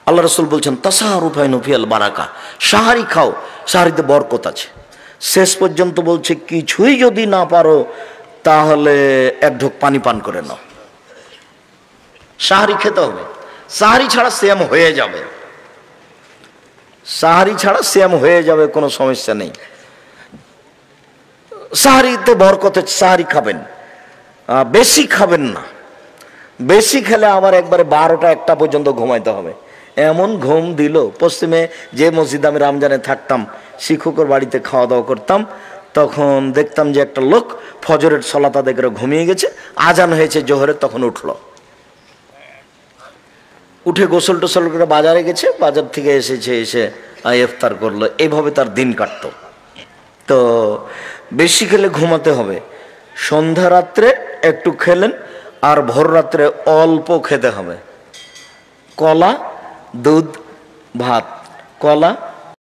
আল্লাহ রাসূল বলছেন তাসারুফাইনু ফিল বারাকা, সাহারি খাও, সাহারিতে বরকত আছে। শেষ পর্যন্ত বলছে কিছুই যদি না পারো তাহলে এক ঢোক পানি পান করে নাও। সাহারি খেতে হবে, সাহারি ছাড়া সিয়াম হয়ে যাবে, সাহারি ছাড়া সিয়াম হয়ে যাবে, কোনো সমস্যা নেই। সাহারিতে বরকত, সাহারি খাবেন, বেশি খাবেন না। বেশি খেলে আবার একবারে 12টা 1টা পর্যন্ত ঘুমাইতে হবে। এমন ঘুম দিল। পশ্চিমে যে মসজিদে আমি রমজানে থাকতাম, শিক্ষকের বাড়িতে খাওয়া দাওয়া করতাম, তখন দেখতাম যে একটা লোক ফজরের সলাত আদায় করে ঘুমিয়ে গেছে, আজান হয়েছে জোহরে, তখন উঠলো, উঠে গোসল টোসল করে বাজারে গেছে, বাজার থেকে এসেছে, এসে ইফতার করলো, এইভাবে তার দিন কাটতো। তো বেশি খেলে ঘুমাতে হবে, সন্ধ্যা রাত্রে একটু খেলেন, আর ভোর রাত্রে অল্প খেতে হবে। কলা, দুধ, ভাত, কলা